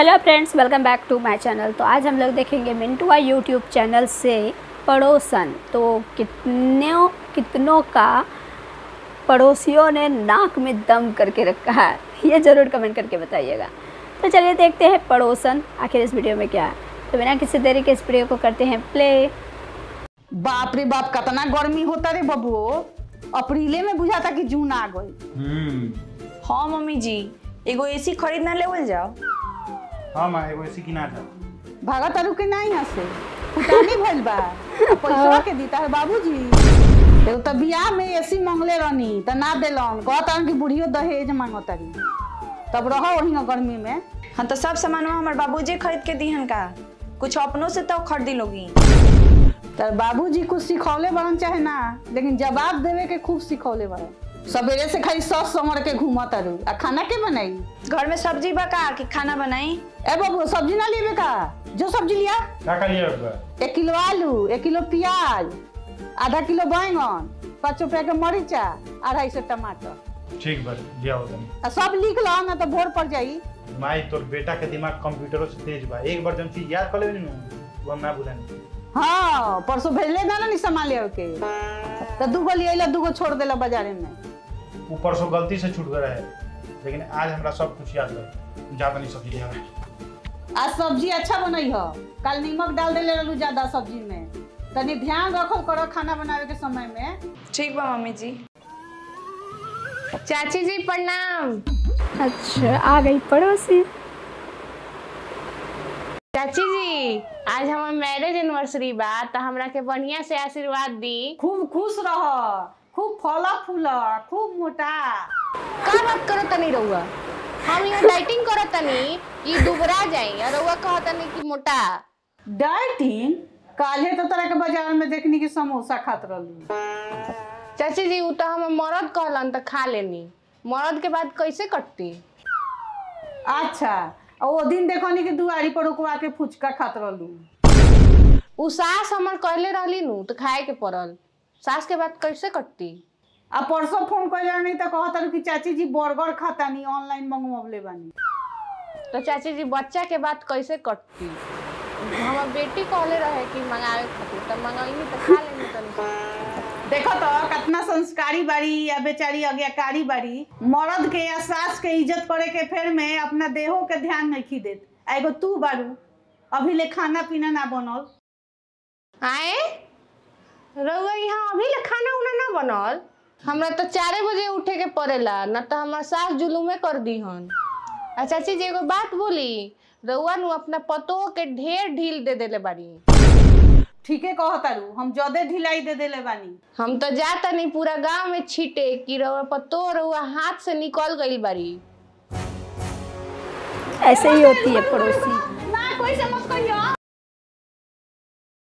Hello friends, welcome back to my channel. तो आज हम लोग देखेंगे मिंटुआ यूट्यूब चैनल से पड़ोसन। तो कितनों का पड़ोसियों ने नाक में दम करके रखा है, ये ज़रूर कमेंट करके बताइएगा। तो चलिए देखते हैं पड़ोसन आखिर इस वीडियो में क्या है। तो बिना किसी देरी के इस वीडियो को करते हैं प्ले। बाप रे बाप, कितना गर्मी होता रे बबुओ। अप्रैले में बुझाता कि जून आ गई। हाँ मम्मी जी, एगो एसी खरीदना लेवल जाओ। हाँ माँ, एगो एसी किना था। भागा तारू के नहीं हसे फुटानी भइल बा। पैसा के दीता है बाबूजी। एगो त बियाह में एसी मांगले रहनी त ना देलन, कहता कि बुढ़ियो दहेज मांगतारी, तब रहो वही गर्मी में। हाँ तो सब सामानवा हमारे बाबूजी खरीद के दिहन का, कुछ अपनों से तो खरीदी लोगी। तर बाबूजी कुछ सिखौले बरन चाहे ना, लेकिन जवाब देवे के खूब सिखौले बरन। सवेरे से खाली सस समर के घूमत तारू। आ खाना के बनाई? घर में सब्जी बका कि खाना बनाई? ए बाबू, सब्जी ना लेवे का, जो सब्जी लिया। का लिया बा? 1 किलो आलू, 1 किलो प्याज, आधा किलो बैंगन, 5 रुपया के मरीचा, 250 टमाटर। ठीक बा, लिया होगा। सब लिख लो ना तो भोर पड़ जाई। माई तोर बेटा के दिमाग कंप्यूटरों से तेज बा। एक बार जब चीज याद कर लेबे नु, वो हम ना भूलेंगे। हाँ, परसों भेजले ना नहीं सामान ले के, तो दूगो लिया, दूगो छोड़ देला बाजारे में। ऊपर से गलती से छूट गया है, लेकिन आज हमरा सब कुछ याद है। ज्यादा नहीं सब्जी लिया। आज सब्जी अच्छा बनई हो। कल नमक डाल देले रहलू ज्यादा सब्जी में, तनी ध्यान रखल करो खाना बनावे के समय में। ठीक बा मम्मी जी। चाची जी प्रणाम। अच्छा, आ गई पड़ोसी। चाची जी, आज हमार मैरिज एनिवर्सरी बा, तो हमरा के बढ़िया से आशीर्वाद दी। खूब खुश रह, खूब फला फूला, खूब मोटा। का बात करो तनी रहुआ? हम यहाँ डाइटिंग करो तनी कि दुबरा जाई, और रहुआ कहो तनी कि मोटा। डाइटिंग? काल्हे तो तरह के बाजार में देखनी कि समोसा खात रहलू। चाची जी, उ तो हम मरद कहलन तो खा लेनी, मरद के बाद कैसे कटती? अच्छा, और वो दिन देखनी कि दुआरी पर रुकवा के फुचका खात रहलू। उ सास हमर कहले रहली नु तो खाए के पड़ल, सास के बाद कैसे कटती? अब परसों फोन कर नहीं तो कहता कि चाची जी बर्गर खाता नहीं, ऑनलाइन मंगवावले बानी। तो चाची जी, बच्चा के बाद कैसे कटती? हमार बेटी कहले रहे कि मंगावे खातिर, तो मंगाई तो खा लेनी तनी। देखो तो कितना संस्कारी बाड़ी या बेचारी आज्ञाकारी बाड़ी। मर्द के या सास के इज्जत करे के फेर में अपना देहो के ध्यान नहीं देत। एगो तू बारू, अभी ले खाना पीना ना बनल। आए रउआ यहाँ अभी ले खाना उना ना बनल? हमरा तो 4 बजे उठे के पड़ेला, न तो हमार सास जुलूमे कर दी हन। अच्छा चाची जी, एगो बात बोली, रउआ नु अपना पतोह के ढेर ढील दे देले बाड़ी। ठीके कहतारू, हम जदे ढिलाई दे देले बानी। हम तो जाता नहीं पूरा गांव में छीटे कि रउआ पतोह रउआ हाथ से निकल गई बाड़ी। ऐसे ही होती है पड़ोसी। ना कोई से मत कहियो।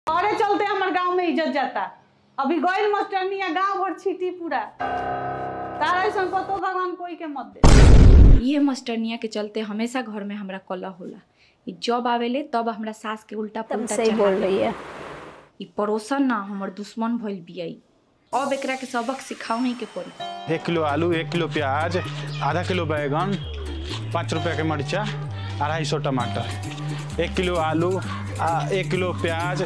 अरे चलते हमारे गांव में इज्जत जाता। अभी गोइल मास्टरनी या गांव भर छीटी पूरा। तारा ऐसा पतो भगवान कोई के मत दे। ये मास्टरनिया के चलते हमेशा घर में हमरा कलह होला। जब आवेले तब हमरा सास के उल्टा पुल्टा सही बोल रही है। ई पड़ोसन ना हमर दुश्मन भइल बियाई। अब एकरा के सबक सिखाओ ही के पड़ी। 1 किलो आलू, 1 किलो प्याज, आधा किलो बैंगन, 5 रुपया के मरीचा, 250 टमाटर। 1 किलो आलू, 1 किलो प्याज,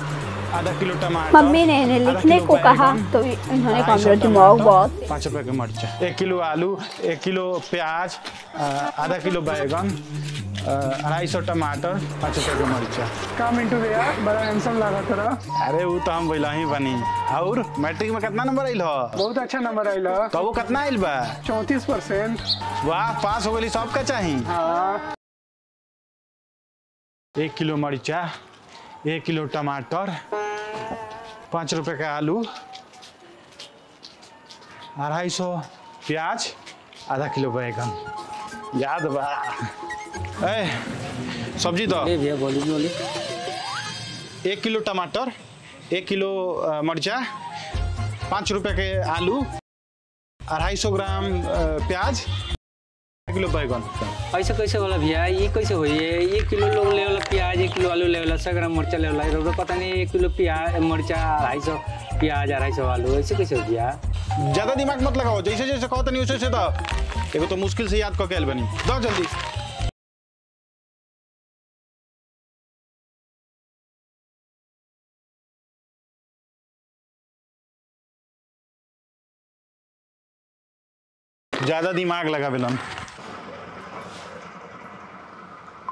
आधा किलो टमाटर। मम्मी ने इन्हें लिखने को कहा तो इन्होंने कहा दिमाग बहुत। 5 रुपया के मरीचा, 1 किलो आलू, 1 किलो प्याज, आधा किलो बैंगन, 250 टमाटर, 5 रुपया के मरीचा। का मिंटू भैया बड़ा हैंडसम लगा तोरा। अरे वो तो हम बोला ही बनी। और मैट्रिक में कितना नंबर आइल हो? बहुत अच्छा नंबर आइल। तो वो कितना आइल बा? 34%। वाह, पास हो गई। सबका चाहिए। हाँ। 1 किलो मरीचा, 1 किलो टमाटर, 5 रुपए का आलू, 250 प्याज, आधा किलो बैगन। याद बा? ए, सब्जी दो। भैया बोली। 1 किलो टमाटर, 1 किलो मरीचा, 5 रुपए के आलू, 250 ग्राम प्याज, 1 किलो बैगन। ऐसा कैसे वाला भैया? ये कैसे हो? ये 1 किलो लोग ले वाला प्याज, 1 किलो आलू ले वाला, 100 ग्राम मरचा ले वाला, पता नहीं 1 किलो प्याज मरचा, 250 प्याज, 250 आलू, ऐसे कैसे हो भैया? ज्यादा दिमाग मत लगाओ, जैसे जैसे कहो तो नहीं वैसे तो एगो तो मुश्किल से याद करके आइल बनी। दो जल्दी। ज़्यादा दिमाग लगावेलन।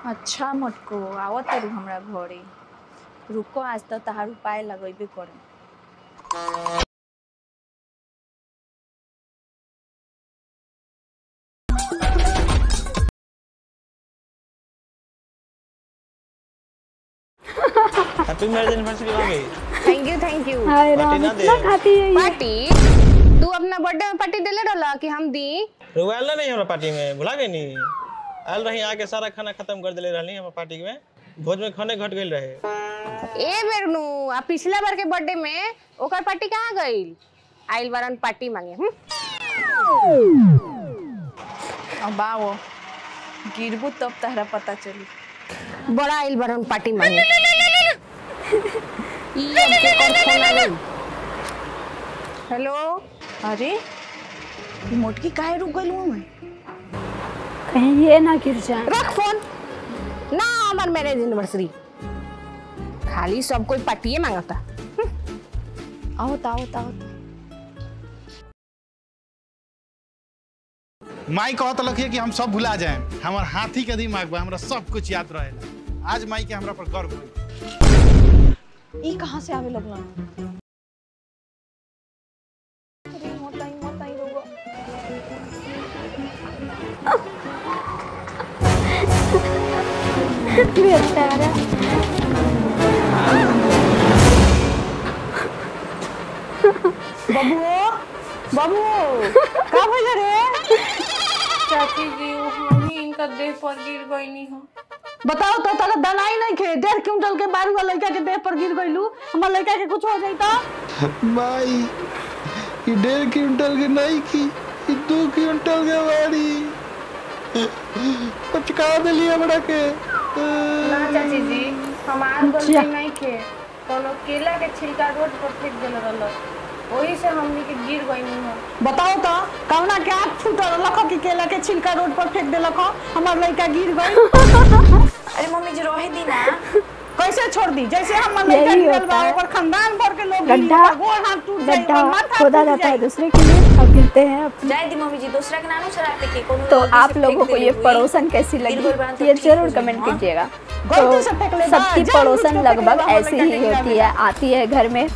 अच्छा मटको आवत तारू हमरा घरे, रुको आज तो तहार उपाय लगेबे करे। हैप्पी मैरिज एनिवर्सरी आ गई। Thank you. हाय राम, इतना खाती है ये। पार्टी तू अपना बर्थडे में पार्टी देले रहला कि हम दी? रुआल नहीं हमरा पार्टी में, भुला गई नी। आल रही आके सारा खाना खत्म कर देले रहली हम पार्टी में, भोज में खाने घट गइल रहे। ए बेरनु आ पिछला बार के बर्थडे में ओकर पार्टी कहाँ गइल? आइल बारन पार्टी मांगे। अब आओ गिरबू तब तहरा पता चली। बड़ा आइल बारन पार्टी मांगे। ई अब के कौन फोन आ गइल? हेलो। अरे ये मोटकी काहे रुक गइल में? कहीं ये ना गिर जाए। रख फोन ना, हमार मैरिज एनिवर्सरी खाली सब कोई पार्टी मांगता। आओ ताओ ताओ। माई कहत लखिए कि हम सब भुला जाए, हमार हाथी के दिमाग बा, हमरा सब कुछ याद रहेला। आज माई के हमरा पर गर्व होई। ई कहां से आवे लगला? बेचारा बाबू का भइल रे? चाची जी हम ही इनका देह पर गिर गईनी हो। बताओ तो तारा दनाई नहीं खे, 1.5 क्विंटल के बारू वाला लड़का के देह पर गिर गइलू, हमर लड़का के कुछ हो जाइता। भाई ये 1.5 क्विंटल के नहीं की, ये 2 क्विंटल के बारी पचका देली हमरा के। ना चाची जी हमार गलती नहीं खे, कोनो केला के छिलका रोड पर फेंक देले रहल, वही से हमनी के गिर गईनी हो। बताओ तो कौना के हाथ छूटल लखो कि केला के छिलका रोड पर फेंक देलक, हमर लड़का गिर गई। अरे मम्मी जी रहे दी ना। कैसे छोड़ दी? जैसे हमर लड़का गिरल बा ओकर खानदान भर के लोग गड्ढा गोड़ हाथ टूट जाई, गड्ढा माथा खोदा टूट जाता है जाई। दूसरे के लिए और गिरते हैं अपने। जाए दी मम्मी जी, दूसरा के नानू चलाते के कोनो तो गलती आप से लोगों फेंक को ये देली हुई। पड़ोसन कैसी लगी गिर गई तो ये ठीक जरूर हो कमेंट जाई, हाँ। कीजिएगा। गलती से फेंक तो ले बा, सबकी जानबूझ पड़ोसन के फेंक ले लगभग बा, ऐसी हमर ही लड़का के होती गिरा है, आती है घर में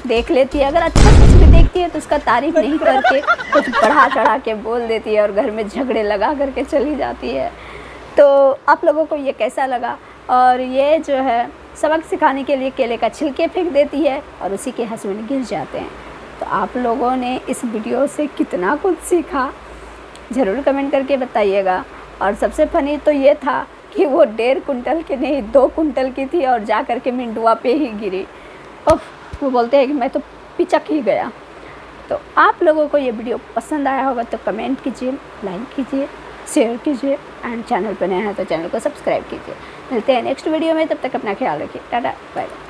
देख लेती है, अगर अच्छा कुछ भी देखती है तो उसका तारीफ नहीं करके कुछ बढ़ा चढ़ा के बोल देती है और घर में झगड़े लगा करके चली जाती है। तो आप लोगों को ये कैसा लगा? और ये जो है सबक सिखाने के लिए केले का छिलके फेंक देती है और उसी के हस्बैंड गिर जाते हैं। तो आप लोगों ने इस वीडियो से कितना कुछ सीखा ज़रूर कमेंट करके बताइएगा। और सबसे फनी तो ये था कि वो 1.5 कुंटल की नहीं 2 कुंटल की थी और जा कर के मिंटुआ पे ही गिरी। वो बोलते हैं कि मैं तो पिचक ही गया। तो आप लोगों को ये वीडियो पसंद आया होगा तो कमेंट कीजिए, लाइक कीजिए, शेयर कीजिए एंड चैनल पर नया है तो चैनल को सब्सक्राइब कीजिए। मिलते हैं नेक्स्ट वीडियो में, तब तक अपना ख्याल रखिए। Tata bye bye.